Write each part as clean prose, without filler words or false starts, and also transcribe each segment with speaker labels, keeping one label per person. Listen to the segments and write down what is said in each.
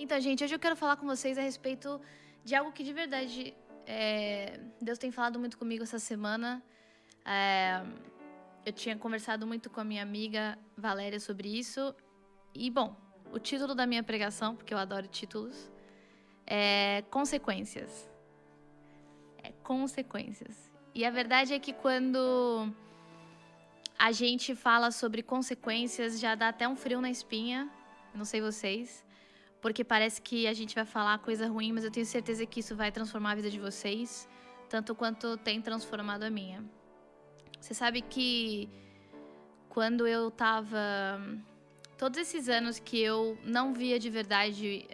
Speaker 1: Então, gente, hoje eu quero falar com vocês a respeito de algo que de verdade Deus tem falado muito comigo essa semana. Eu tinha conversado muito com a minha amiga Valéria sobre isso. E, bom, o título da minha pregação, porque eu adoro títulos, é Consequências. Consequências. E a verdade é que quando a gente fala sobre consequências, já dá até um frio na espinha. Não sei vocês. Porque parece que a gente vai falar coisa ruim, mas eu tenho certeza que isso vai transformar a vida de vocês, tanto quanto tem transformado a minha. Você sabe que quando eu tava... Todos esses anos que eu não via de verdade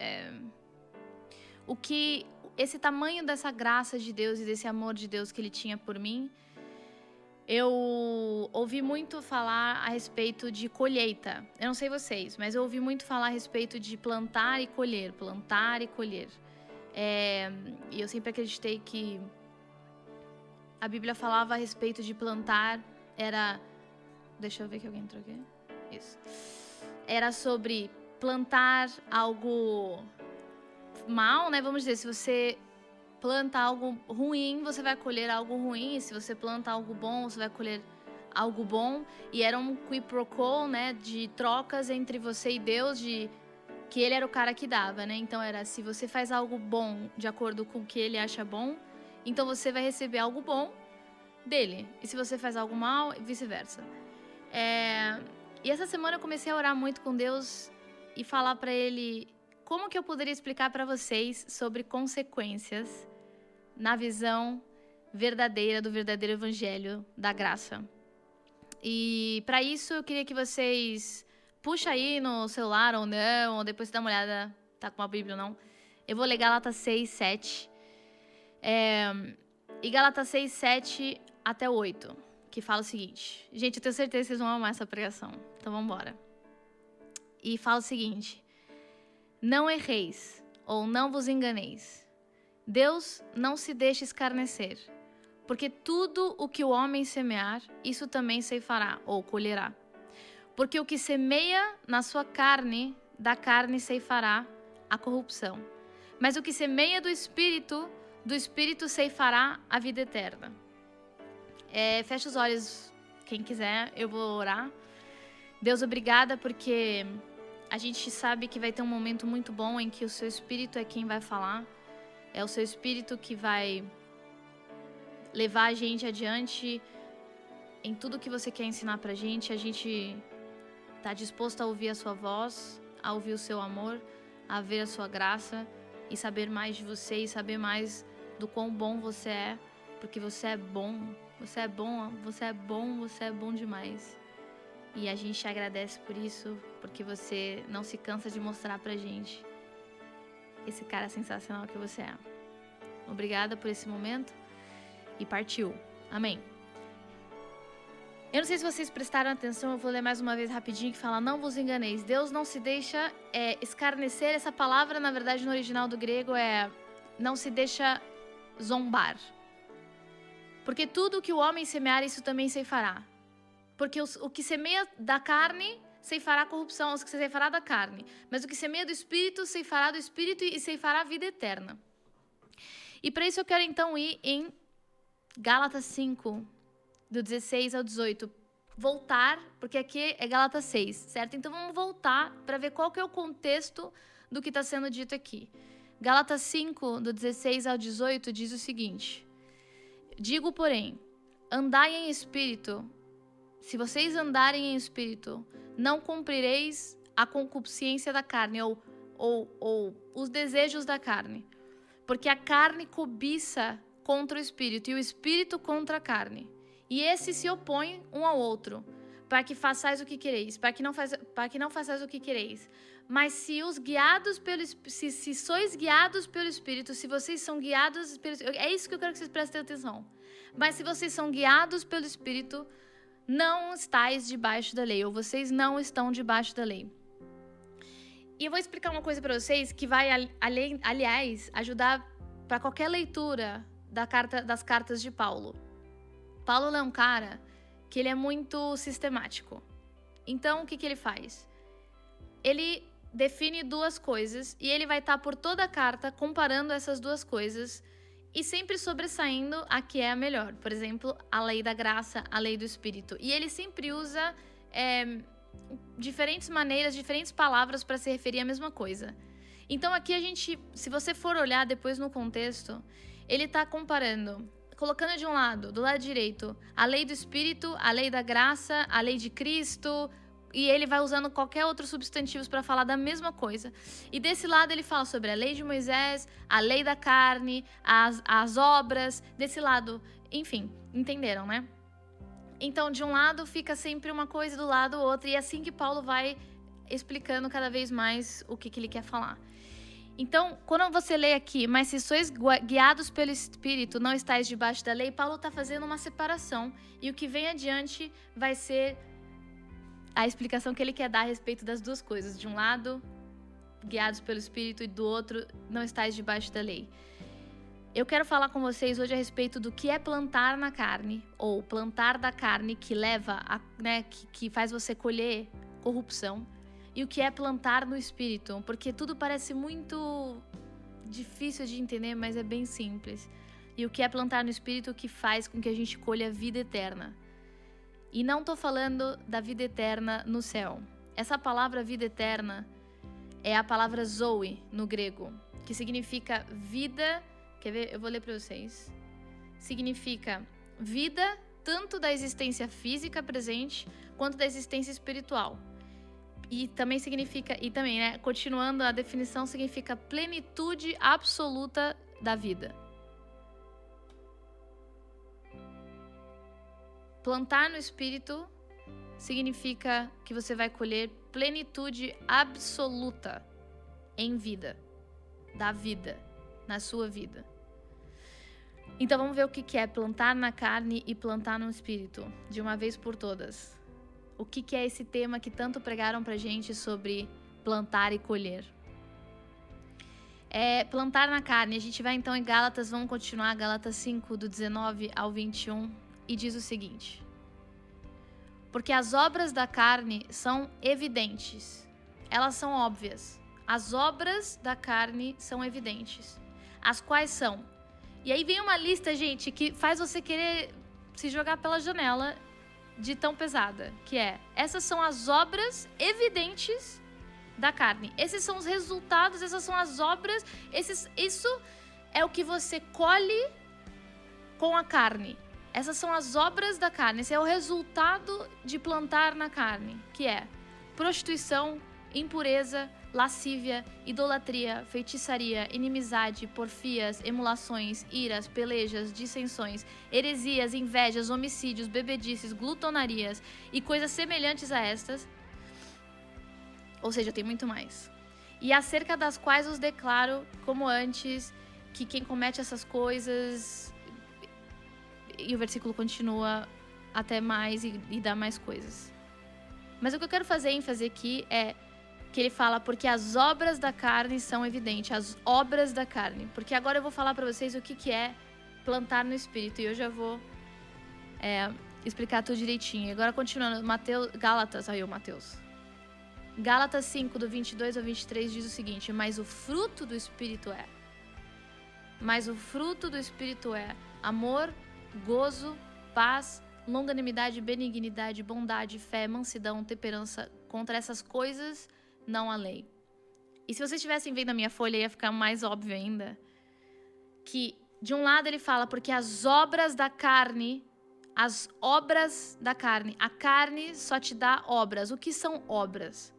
Speaker 1: esse tamanho dessa graça de Deus e desse amor de Deus que Ele tinha por mim, eu ouvi muito falar a respeito de colheita. Eu não sei vocês, mas eu ouvi muito falar a respeito de plantar e colher, plantar e colher. E eu sempre acreditei que a Bíblia falava a respeito de plantar, deixa eu ver que alguém entrou aqui. Isso. Era sobre plantar algo mal, né? Vamos dizer, se você planta algo ruim, você vai colher algo ruim. E se você planta algo bom, você vai colher algo bom. E era um quid pro quo, né? De trocas entre você e Deus, que Ele era o cara que dava, né? Então era, se você faz algo bom de acordo com o que Ele acha bom, então você vai receber algo bom dele. E se você faz algo mal, vice-versa. E essa semana eu comecei a orar muito com Deus e falar pra Ele como que eu poderia explicar pra vocês sobre consequências na visão verdadeira do verdadeiro evangelho da graça. E para isso eu queria que vocês puxem aí no celular ou não, ou depois você dá uma olhada, tá com uma Bíblia ou não. Eu vou ler Gálatas 6, 7. E Gálatas 6, 7 até 8, que fala o seguinte. Gente, eu tenho certeza que vocês vão amar essa pregação, então vamos embora. E fala o seguinte: não erreis, ou não vos enganeis. Deus não se deixa escarnecer, porque tudo o que o homem semear, isso também ceifará, ou colherá. Porque o que semeia na sua carne, da carne ceifará a corrupção. Mas o que semeia do Espírito ceifará a vida eterna. Fecha os olhos, quem quiser, eu vou orar. Deus, obrigada, porque a gente sabe que vai ter um momento muito bom em que o seu Espírito é quem vai falar. É o seu Espírito que vai levar a gente adiante em tudo que você quer ensinar pra gente. A gente tá disposto a ouvir a sua voz, a ouvir o seu amor, a ver a sua graça e saber mais de você e saber mais do quão bom você é, porque você é bom, você é bom, você é bom, você é bom demais. E a gente te agradece por isso, porque você não se cansa de mostrar pra gente esse cara sensacional que você é. Obrigada por esse momento e partiu. Amém. Eu não sei se vocês prestaram atenção, eu vou ler mais uma vez rapidinho que fala: não vos enganeis. Deus não se deixa escarnecer. Essa palavra, na verdade, no original do grego não se deixa zombar. Porque tudo que o homem semear, isso também ceifará. Porque o que semeia da carne ceifará a corrupção, o que ceifará da carne. Mas o que semeia do Espírito ceifará do Espírito e ceifará a vida eterna. E para isso eu quero então ir em Gálatas 5, do 16 ao 18. Voltar, porque aqui é Gálatas 6, certo? Então vamos voltar para ver qual que é o contexto do que está sendo dito aqui. Gálatas 5, do 16 ao 18, diz o seguinte: digo, porém, andai em espírito. Se vocês andarem em espírito, não cumprireis a concupiscência da carne, ou os desejos da carne. Porque a carne cobiça contra o espírito, e o espírito contra a carne. E esses se opõem um ao outro, para que façais o que quereis, para que não façais o que quereis. Mas se sois guiados pelo Espírito, se vocês são guiados pelo Espírito, é isso que eu quero que vocês prestem atenção. Mas se vocês são guiados pelo Espírito, não estáis debaixo da lei, ou vocês não estão debaixo da lei. E eu vou explicar uma coisa para vocês que vai, aliás, ajudar para qualquer leitura das cartas de Paulo. Paulo é um cara que ele é muito sistemático. Então, o que ele faz? Ele define duas coisas e ele vai estar por toda a carta comparando essas duas coisas e sempre sobressaindo a que é a melhor. Por exemplo, a lei da graça, a lei do Espírito. E ele sempre usa diferentes maneiras, diferentes palavras para se referir à mesma coisa. Então aqui a gente, se você for olhar depois no contexto, ele está comparando, colocando de um lado, do lado direito, a lei do Espírito, a lei da graça, a lei de Cristo, e ele vai usando qualquer outro substantivos para falar da mesma coisa. E desse lado ele fala sobre a lei de Moisés, a lei da carne, as obras, desse lado, enfim, entenderam, né? Então, de um lado fica sempre uma coisa, do lado outra, e é assim que Paulo vai explicando cada vez mais o que ele quer falar. Então, quando você lê aqui, mas se sois guiados pelo Espírito, não estáis debaixo da lei, Paulo está fazendo uma separação, e o que vem adiante vai ser a explicação que ele quer dar a respeito das duas coisas. De um lado, guiados pelo Espírito, e do outro, não estáis debaixo da lei. Eu quero falar com vocês hoje a respeito do que é plantar na carne, ou plantar da carne que leva, que faz você colher corrupção, e o que é plantar no Espírito, porque tudo parece muito difícil de entender, mas é bem simples. E o que é plantar no Espírito que faz com que a gente colha a vida eterna. E não estou falando da vida eterna no céu. Essa palavra vida eterna é a palavra zoe no grego, que significa vida. Quer ver? Eu vou ler para vocês. Significa vida tanto da existência física presente quanto da existência espiritual. E também significa, continuando a definição, significa plenitude absoluta da vida. Plantar no Espírito significa que você vai colher plenitude absoluta em vida, da vida, na sua vida. Então vamos ver o que é plantar na carne e plantar no Espírito, de uma vez por todas. O que é esse tema que tanto pregaram pra gente sobre plantar e colher? Plantar na carne. A gente vai então em Gálatas, vamos continuar, Gálatas 5, do 19 ao 21, e diz o seguinte: porque as obras da carne são evidentes, elas são óbvias. As obras da carne são evidentes, as quais são... E aí vem uma lista, gente, que faz você querer se jogar pela janela de tão pesada, que é: essas são as obras evidentes da carne. Esses são os resultados, essas são as obras, isso é o que você colhe com a carne. Essas são as obras da carne, esse é o resultado de plantar na carne, que é prostituição, impureza, lascívia, idolatria, feitiçaria, inimizade, porfias, emulações, iras, pelejas, dissensões, heresias, invejas, homicídios, bebedices, glutonarias e coisas semelhantes a estas. Ou seja, tem muito mais. E acerca das quais os declaro, como antes, que quem comete essas coisas... E o versículo continua até mais e dá mais coisas. Mas o que eu quero fazer ênfase aqui é que ele fala: porque as obras da carne são evidentes, as obras da carne. Porque agora eu vou falar para vocês o que é plantar no Espírito, e eu já vou explicar tudo direitinho. Agora continuando, Gálatas 5, do 22 ao 23 diz o seguinte: mas o fruto do Espírito é amor, gozo, paz, longanimidade, benignidade, bondade, fé, mansidão, temperança. Contra essas coisas não há lei. E se vocês estivessem vendo a minha folha, ia ficar mais óbvio ainda que, de um lado ele fala, porque as obras da carne, a carne só te dá obras. O que são obras?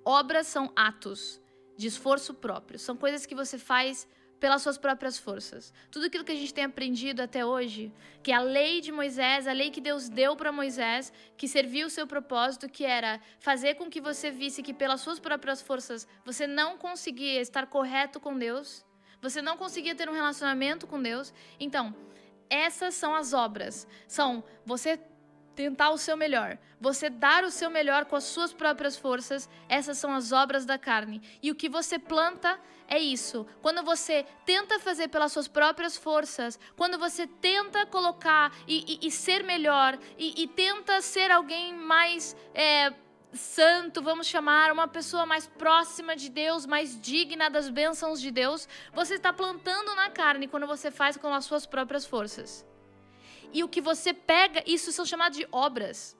Speaker 1: Obras são atos de esforço próprio, são coisas que você faz pelas suas próprias forças. Tudo aquilo que a gente tem aprendido até hoje, que a lei de Moisés, a lei que Deus deu para Moisés, que serviu o seu propósito, que era fazer com que você visse que pelas suas próprias forças você não conseguia estar correto com Deus, você não conseguia ter um relacionamento com Deus. Então, essas são as obras. São você tentar o seu melhor, você dar o seu melhor com as suas próprias forças. Essas são as obras da carne. E o que você planta é isso. Quando você tenta fazer pelas suas próprias forças, quando você tenta colocar e ser melhor, e tenta ser alguém mais santo, vamos chamar, uma pessoa mais próxima de Deus, mais digna das bênçãos de Deus, você está plantando na carne quando você faz com as suas próprias forças. E o que você pega, isso são chamados de obras.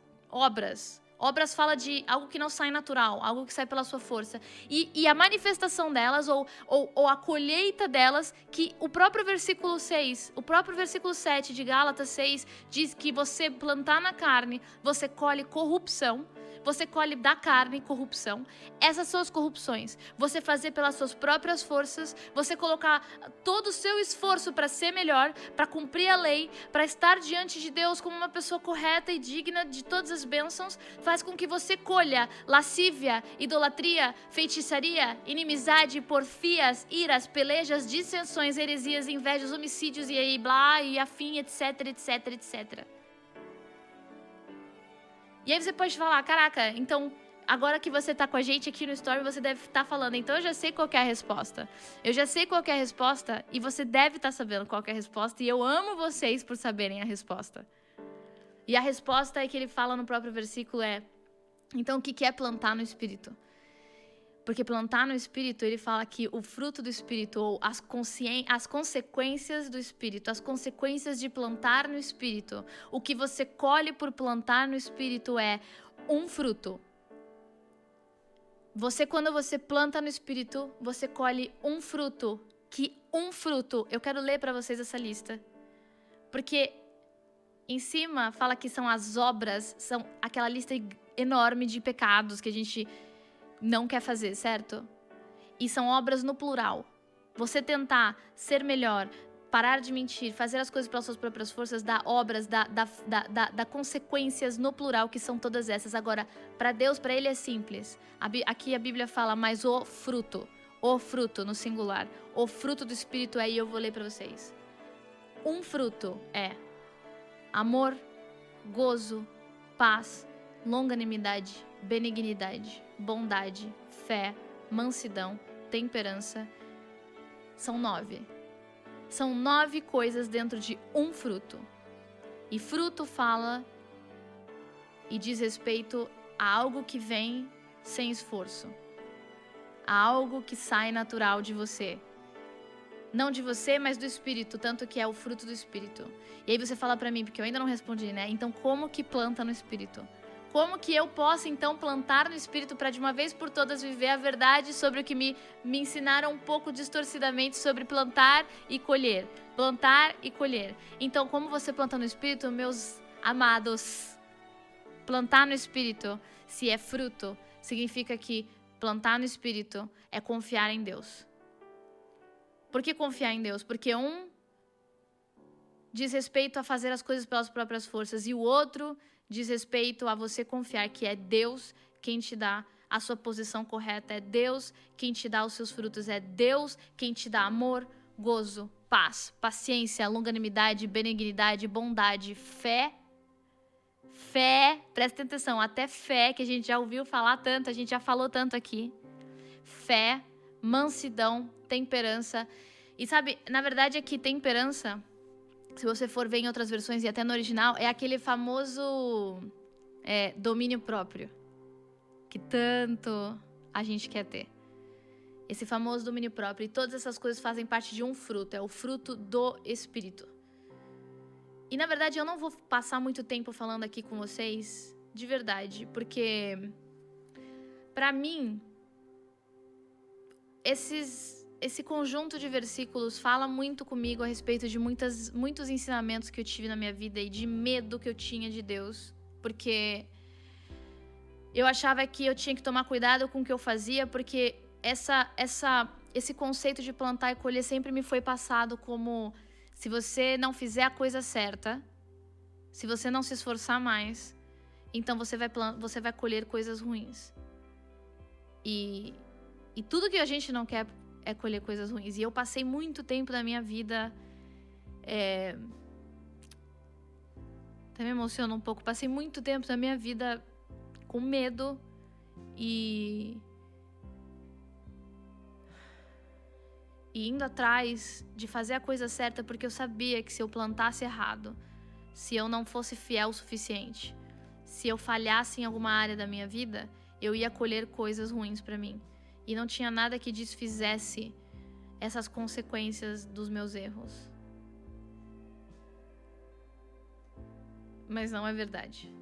Speaker 1: Obras fala de algo que não sai natural, algo que sai pela sua força. E a manifestação delas, ou a colheita delas, que o próprio versículo 6, o próprio versículo 7 de Gálatas 6, diz que você plantar na carne, você colhe corrupção. Você colhe da carne corrupção. Essas são as corrupções. Você fazer pelas suas próprias forças, você colocar todo o seu esforço para ser melhor, para cumprir a lei, para estar diante de Deus como uma pessoa correta e digna de todas as bênçãos, faz com que você colha lascívia, idolatria, feitiçaria, inimizade, porfias, iras, pelejas, dissensões, heresias, invejas, homicídios e aí blá e afim, etc, etc, etc. E aí você pode falar, caraca, então agora que você tá com a gente aqui no Story, você deve estar falando, então eu já sei qual que é a resposta. Eu já sei qual que é a resposta e você deve estar sabendo qual que é a resposta e eu amo vocês por saberem a resposta. E a resposta é que ele fala no próprio versículo então o que é plantar no Espírito? Porque plantar no Espírito, ele fala que o fruto do Espírito, ou as consequências do Espírito, as consequências de plantar no Espírito, o que você colhe por plantar no Espírito é um fruto. Quando você planta no Espírito, você colhe um fruto. Eu quero ler para vocês essa lista. Porque em cima fala que são as obras, são aquela lista enorme de pecados que a gente não quer fazer, certo? E são obras no plural. Você tentar ser melhor, parar de mentir, fazer as coisas pelas suas próprias forças, dá obras, dá consequências no plural, que são todas essas. Agora, para Deus, para Ele é simples. Aqui a Bíblia fala, mas o fruto no singular, o fruto do Espírito e eu vou ler para vocês. Um fruto é amor, gozo, paz, longanimidade, benignidade, bondade, fé, mansidão, temperança. São 9. São 9 coisas dentro de um fruto. E fruto fala e diz respeito a algo que vem sem esforço. A algo que sai natural de você. Não de você, mas do Espírito, tanto que é o fruto do Espírito. E aí você fala pra mim, porque eu ainda não respondi, né? Então como que planta no Espírito? Como que eu posso, então, plantar no Espírito para de uma vez por todas viver a verdade sobre o que me ensinaram um pouco distorcidamente sobre plantar e colher. Plantar e colher. Então, como você planta no Espírito, meus amados? Plantar no Espírito, se é fruto, significa que plantar no Espírito é confiar em Deus. Por que confiar em Deus? Porque diz respeito a fazer as coisas pelas próprias forças e o outro diz respeito a você confiar que é Deus quem te dá a sua posição correta, é Deus quem te dá os seus frutos, é Deus quem te dá amor, gozo, paz, paciência, longanimidade, benignidade, bondade, fé, presta atenção, até fé, que a gente já ouviu falar tanto, a gente já falou tanto aqui, fé, mansidão, temperança, e sabe, na verdade aqui temperança, se você for ver em outras versões e até no original, é aquele famoso domínio próprio, que tanto a gente quer ter. Esse famoso domínio próprio. E todas essas coisas fazem parte de um fruto, é o fruto do Espírito. E na verdade eu não vou passar muito tempo falando aqui com vocês, de verdade, porque para mim, esse conjunto de versículos fala muito comigo a respeito de muitos ensinamentos que eu tive na minha vida e de medo que eu tinha de Deus, porque eu achava que eu tinha que tomar cuidado com o que eu fazia, porque esse conceito de plantar e colher sempre me foi passado como se você não fizer a coisa certa, se você não se esforçar mais, então você vai colher coisas ruins. E tudo que a gente não quer é colher coisas ruins. E eu passei muito tempo da minha vida... Até me emociona um pouco. Passei muito tempo da minha vida com medo e indo atrás de fazer a coisa certa, porque eu sabia que se eu plantasse errado, se eu não fosse fiel o suficiente, se eu falhasse em alguma área da minha vida, eu ia colher coisas ruins para mim. E não tinha nada que desfizesse essas consequências dos meus erros. Mas não é verdade.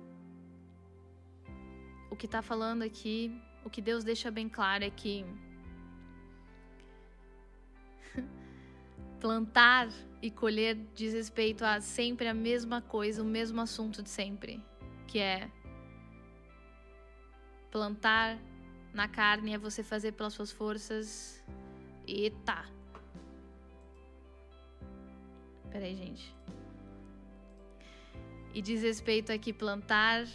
Speaker 1: O que está falando aqui, o que Deus deixa bem claro é que plantar e colher diz respeito a sempre a mesma coisa, o mesmo assunto de sempre, que é plantar na carne é você fazer pelas suas forças. Eita! Peraí, gente. E diz respeito a que plantar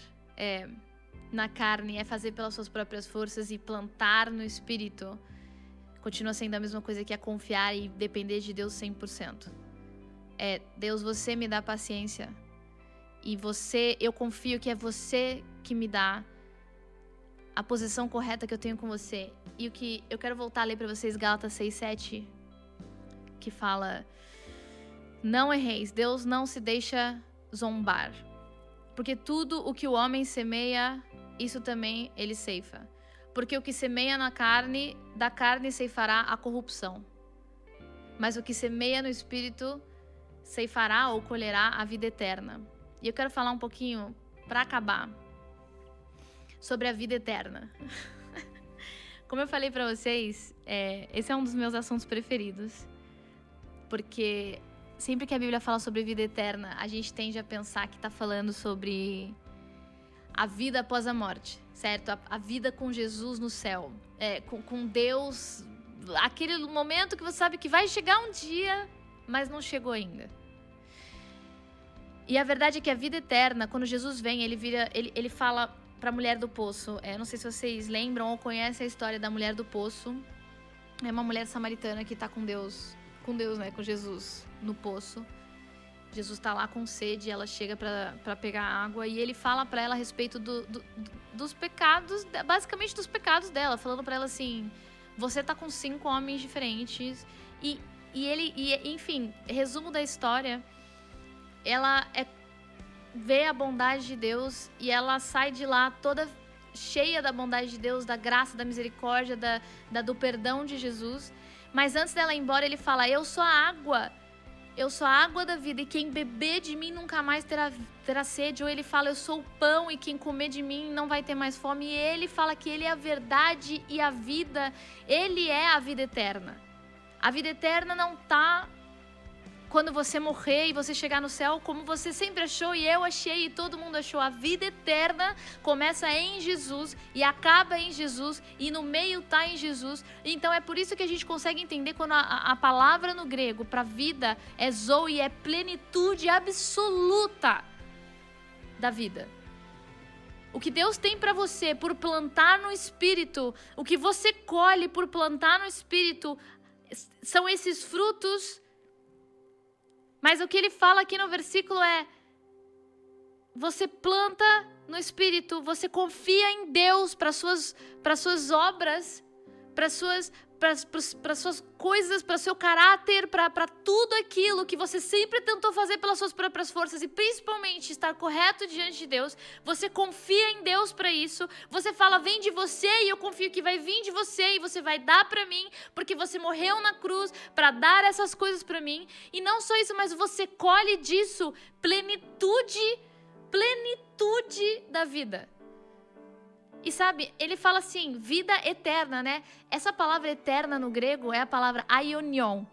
Speaker 1: na carne é fazer pelas suas próprias forças, e plantar no Espírito continua sendo a mesma coisa que é confiar e depender de Deus 100%. Deus, você me dá paciência. E eu confio que é você que me dá a posição correta que eu tenho com você. E o que eu quero voltar a ler para vocês, Gálatas 6:7, que fala: não erreis, Deus não se deixa zombar. Porque tudo o que o homem semeia, isso também ele ceifa. Porque o que semeia na carne, da carne ceifará a corrupção. Mas o que semeia no Espírito, ceifará ou colherá a vida eterna. E eu quero falar um pouquinho, para acabar, sobre a vida eterna. Como eu falei para vocês, esse é um dos meus assuntos preferidos. Porque sempre que a Bíblia fala sobre vida eterna, a gente tende a pensar que está falando sobre a vida após a morte, certo? A vida com Jesus no céu, com Deus, aquele momento que você sabe que vai chegar um dia, mas não chegou ainda. E a verdade é que a vida eterna, quando Jesus vem, ele fala para a mulher do poço. Não sei se vocês lembram ou conhecem a história da mulher do poço. É uma mulher samaritana que está com Deus, né? Com Jesus no poço. Jesus está lá com sede, ela chega para pegar água e ele fala para ela a respeito dos pecados, basicamente dos pecados dela, falando para ela assim: você tá com 5 homens diferentes. Enfim, resumo da história, ela vê a bondade de Deus e ela sai de lá toda cheia da bondade de Deus, da graça, da misericórdia, do perdão de Jesus. Mas antes dela ir embora, ele fala: eu sou a água da vida, e quem beber de mim nunca mais terá sede. Ou ele fala: eu sou o pão, e quem comer de mim não vai ter mais fome. E ele fala que ele é a verdade e a vida, ele é a vida eterna. A vida eterna não está quando você morrer e você chegar no céu, como você sempre achou e eu achei e todo mundo achou. A vida eterna começa em Jesus e acaba em Jesus, e no meio está em Jesus. Então é por isso que a gente consegue entender quando a palavra no grego para vida é zoe, é plenitude absoluta da vida. O que Deus tem para você por plantar no Espírito, o que você colhe por plantar no Espírito, são esses frutos. Mas o que ele fala aqui no versículo é: você planta no Espírito, você confia em Deus para suas obras, para suas coisas, para seu caráter, para tudo aquilo que você sempre tentou fazer pelas suas próprias forças, e principalmente estar correto diante de Deus. Você confia em Deus para isso. Você fala: vem de você, e eu confio que vai vir de você, e você vai dar para mim, porque você morreu na cruz para dar essas coisas para mim. E não só isso, mas você colhe disso plenitude da vida. E sabe, ele fala assim, vida eterna, né? Essa palavra eterna no grego é a palavra aionion,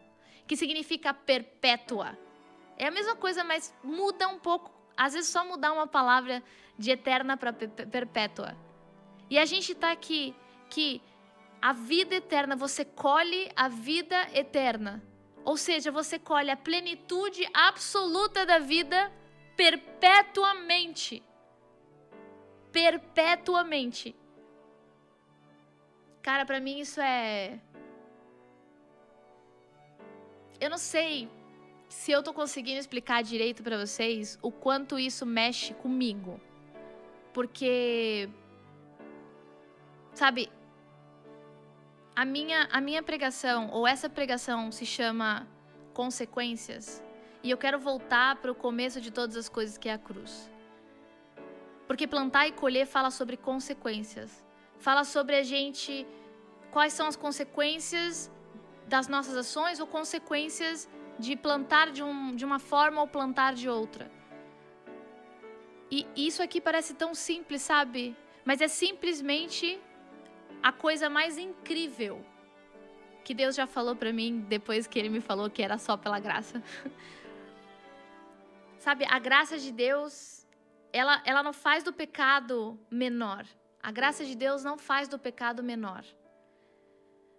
Speaker 1: que significa perpétua. É a mesma coisa, mas muda um pouco. Às vezes só mudar uma palavra de eterna para perpétua. E a gente tá aqui que a vida eterna, você colhe a vida eterna. Ou seja, você colhe a plenitude absoluta da vida perpetuamente. Perpetuamente. Cara, pra mim isso é... Eu não sei se eu tô conseguindo explicar direito pra vocês o quanto isso mexe comigo. Porque... Sabe... A minha pregação, ou essa pregação, se chama Consequências. E eu quero voltar pro começo de todas as coisas, que é a cruz. Porque plantar e colher fala sobre consequências. Fala sobre a gente, quais são as consequências das nossas ações ou consequências de plantar de uma forma ou plantar de outra. E isso aqui parece tão simples, sabe? Mas é simplesmente a coisa mais incrível que Deus já falou pra mim depois que Ele me falou que era só pela graça. Sabe, a graça de Deus, ela não faz do pecado menor. A graça de Deus não faz do pecado menor.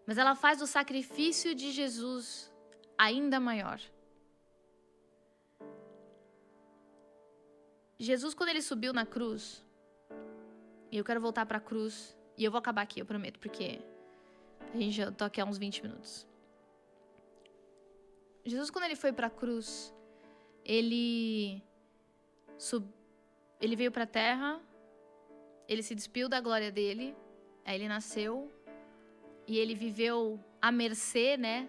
Speaker 1: Mas ela faz do sacrifício de Jesus ainda maior. Jesus, quando Ele subiu na cruz, e eu quero voltar para a cruz, e eu vou acabar aqui, eu prometo, porque a gente já tá aqui há uns 20 minutos. Jesus, quando Ele foi para a cruz, Ele veio para a terra, Ele se despiu da glória dele, aí Ele nasceu, e Ele viveu à mercê, né,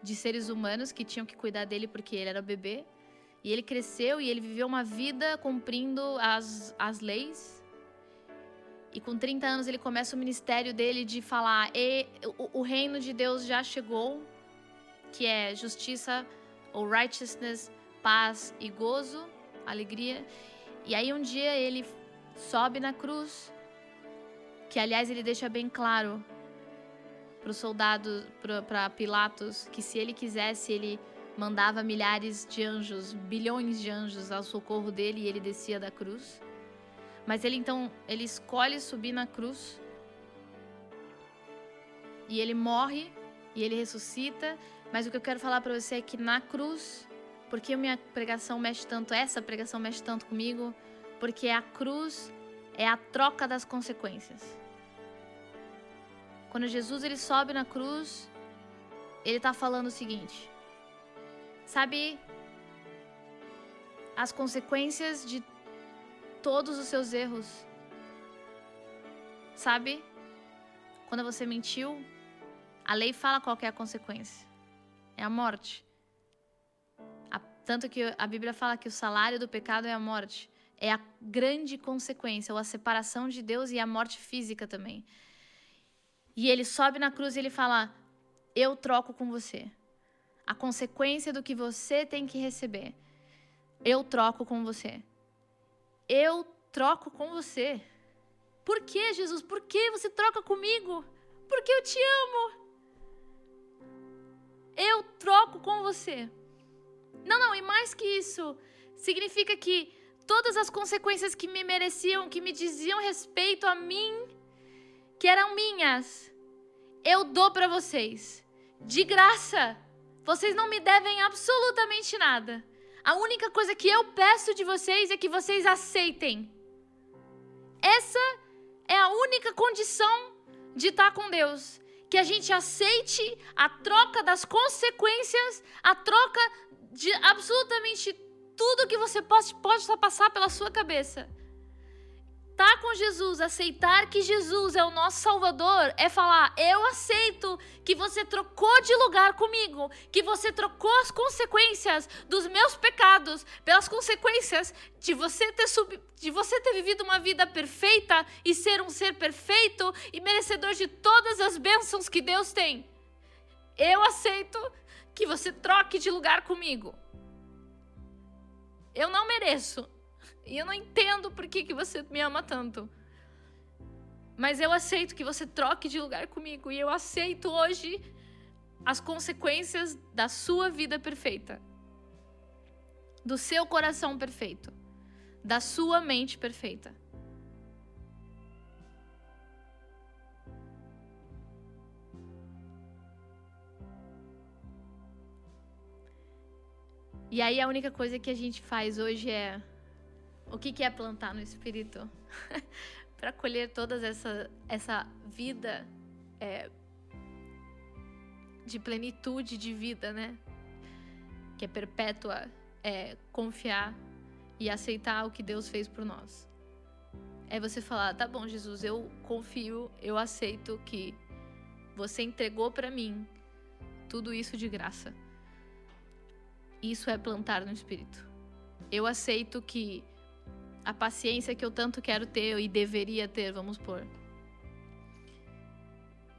Speaker 1: de seres humanos que tinham que cuidar dele porque ele era bebê. E Ele cresceu e Ele viveu uma vida cumprindo as leis. E com 30 anos Ele começa o ministério dele de falar: o reino de Deus já chegou, que é justiça ou righteousness, paz e gozo, alegria. E aí um dia Ele sobe na cruz, que aliás Ele deixa bem claro para os soldados, para Pilatos, que se Ele quisesse, Ele mandava milhares de anjos, bilhões de anjos ao socorro dele e Ele descia da cruz. Mas Ele escolhe subir na cruz e Ele morre e Ele ressuscita. Mas o que eu quero falar para você é que na cruz, porque a minha pregação mexe tanto, essa pregação mexe tanto comigo, porque a cruz é a troca das consequências. Quando Jesus ele sobe na cruz, Ele está falando o seguinte: sabe, as consequências de todos os seus erros. Sabe, quando você mentiu, a lei fala qual que é a consequência. É a morte. Tanto que a Bíblia fala que o salário do pecado é a morte. É a grande consequência, ou a separação de Deus e a morte física também. E Ele sobe na cruz e Ele fala: eu troco com você. A consequência do que você tem que receber, eu troco com você. Eu troco com você. Por que, Jesus? Por que você troca comigo? Porque eu te amo. Eu troco com você. Não, e mais que isso, significa que todas as consequências que me mereciam, que me diziam respeito a mim, que eram minhas, eu dou para vocês. De graça. Vocês não me devem absolutamente nada. A única coisa que eu peço de vocês é que vocês aceitem. Essa é a única condição de estar com Deus. Que a gente aceite a troca das consequências, a troca de absolutamente tudo que você pode passar pela sua cabeça. Tá com Jesus, aceitar que Jesus é o nosso Salvador, é falar: eu aceito que você trocou de lugar comigo, que você trocou as consequências dos meus pecados pelas consequências de você ter vivido uma vida perfeita e ser um ser perfeito e merecedor de todas as bênçãos que Deus tem. Eu aceito que você troque de lugar comigo. Eu não mereço. E eu não entendo por que você me ama tanto. Mas eu aceito que você troque de lugar comigo. E eu aceito hoje as consequências da sua vida perfeita. Do seu coração perfeito. Da sua mente perfeita. E aí a única coisa que a gente faz hoje é... O que é plantar no Espírito? Para colher toda essa vida de plenitude de vida, né? Que é perpétua, é confiar e aceitar o que Deus fez por nós. É você falar: tá bom, Jesus, eu confio, eu aceito que você entregou para mim tudo isso de graça. Isso é plantar no Espírito. Eu aceito que a paciência que eu tanto quero ter e deveria ter, vamos pôr,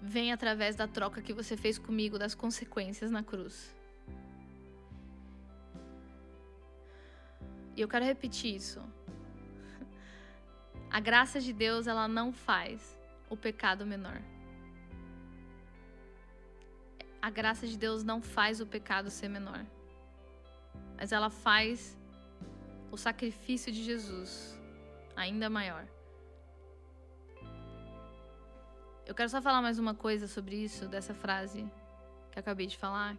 Speaker 1: vem através da troca que você fez comigo, das consequências na cruz. E eu quero repetir isso. A graça de Deus, ela não faz o pecado menor. A graça de Deus não faz o pecado ser menor. Mas ela faz o sacrifício de Jesus ainda maior. Eu quero só falar mais uma coisa sobre isso, dessa frase que eu acabei de falar.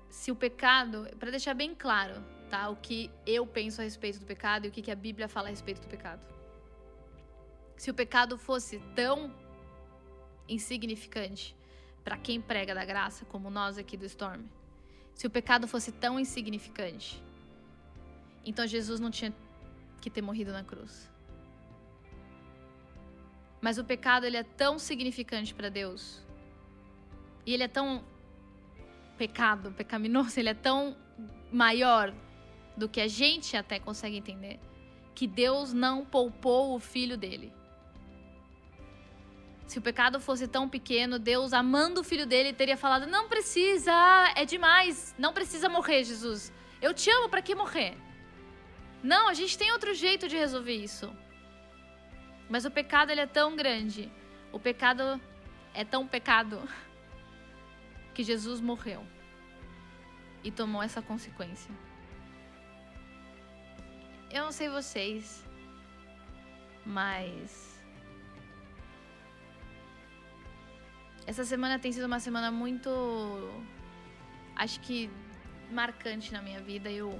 Speaker 1: Se o pecado, para deixar bem claro, tá? O que eu penso a respeito do pecado e o que a Bíblia fala a respeito do pecado. Se o pecado fosse tão insignificante para quem prega da graça, como nós aqui do Storm, se o pecado fosse tão insignificante, então Jesus não tinha que ter morrido na cruz. Mas o pecado, ele é tão significante para Deus, e ele é tão pecaminoso, ele é tão maior do que a gente até consegue entender, que Deus não poupou o filho dele. Se o pecado fosse tão pequeno, Deus, amando o filho dele, teria falado: não precisa, é demais, não precisa morrer, Jesus. Eu te amo, para que morrer? Não, a gente tem outro jeito de resolver isso. Mas o pecado, ele é tão grande, o pecado é tão pecado, que Jesus morreu e tomou essa consequência. Eu não sei vocês, mas essa semana tem sido uma semana muito, acho que marcante na minha vida. Eu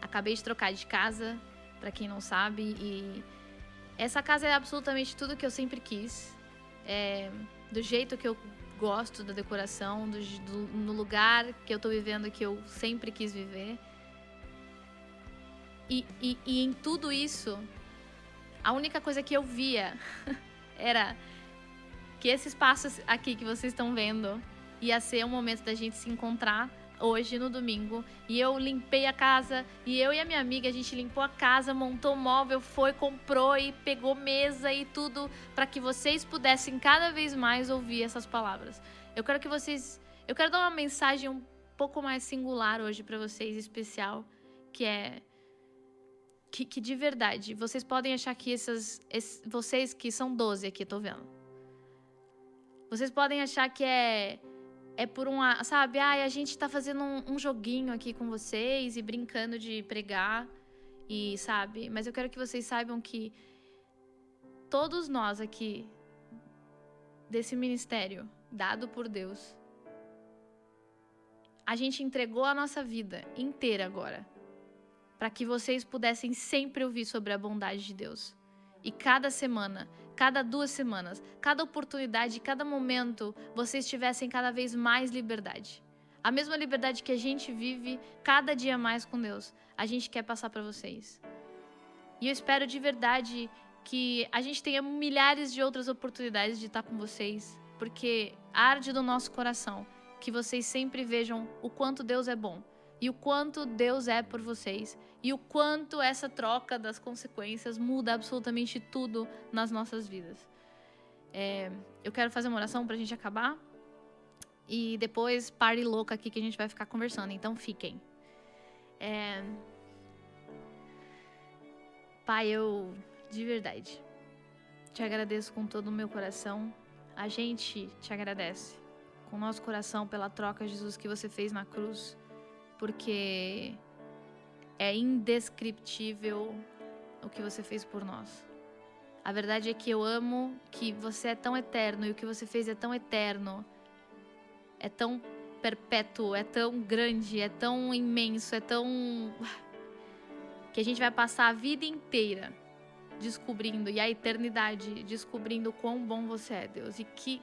Speaker 1: acabei de trocar de casa, pra quem não sabe, e essa casa é absolutamente tudo que eu sempre quis. Do jeito que eu gosto da decoração, no lugar que eu tô vivendo, que eu sempre quis viver. E em tudo isso, a única coisa que eu via era que esse espaço aqui que vocês estão vendo ia ser um momento da gente se encontrar hoje, no domingo. E eu limpei a casa, e eu e a minha amiga, a gente limpou a casa, montou móvel, comprou e pegou mesa e tudo, para que vocês pudessem cada vez mais ouvir essas palavras. Eu quero dar uma mensagem um pouco mais singular hoje para vocês, especial, que é que de verdade, vocês podem achar que vocês que são 12 aqui, tô vendo, vocês podem achar que é por sabe, a gente tá fazendo um joguinho aqui com vocês e brincando de pregar, e sabe, mas eu quero que vocês saibam que todos nós aqui, desse ministério dado por Deus, a gente entregou a nossa vida inteira agora, para que vocês pudessem sempre ouvir sobre a bondade de Deus. E cada semana, cada 2 semanas, cada oportunidade, cada momento, vocês tivessem cada vez mais liberdade. A mesma liberdade que a gente vive cada dia mais com Deus, a gente quer passar para vocês. E eu espero de verdade que a gente tenha milhares de outras oportunidades de estar com vocês, porque arde do nosso coração que vocês sempre vejam o quanto Deus é bom, e o quanto Deus é por vocês, e o quanto essa troca das consequências muda absolutamente tudo nas nossas vidas. Eu quero fazer uma oração pra gente acabar, e depois party louca aqui que a gente vai ficar conversando, então fiquem. Pai, eu de verdade te agradeço com todo o meu coração. A gente te agradece com o nosso coração pela troca, Jesus, que você fez na cruz, porque é indescritível o que você fez por nós. A verdade é que eu amo que você é tão eterno, e o que você fez é tão eterno, é tão perpétuo, é tão grande, é tão imenso, é tão... que a gente vai passar a vida inteira descobrindo, e a eternidade descobrindo o quão bom você é, Deus. E que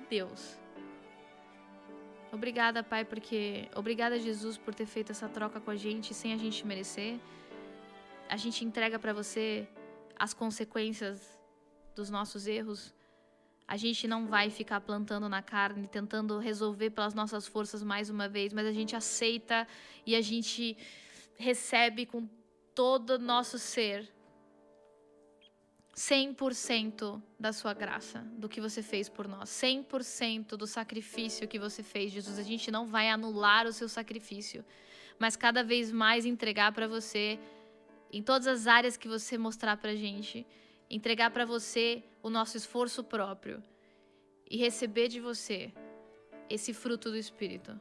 Speaker 1: Deus. Obrigada, Pai, obrigada, Jesus, por ter feito essa troca com a gente sem a gente merecer. A gente entrega para você as consequências dos nossos erros. A gente não vai ficar plantando na carne, tentando resolver pelas nossas forças mais uma vez, mas a gente aceita e a gente recebe com todo o nosso ser, 100% da sua graça, do que você fez por nós, 100% do sacrifício que você fez, Jesus. A gente não vai anular o seu sacrifício, mas cada vez mais entregar para você, em todas as áreas que você mostrar pra gente, entregar para você o nosso esforço próprio e receber de você esse fruto do Espírito.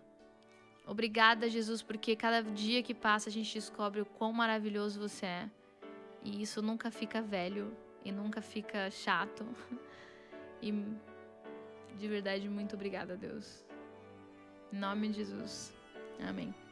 Speaker 1: Obrigada, Jesus, porque cada dia que passa a gente descobre o quão maravilhoso você é. E isso nunca fica velho e nunca fica chato. E de verdade, muito obrigada, Deus. Em nome de Jesus. Amém.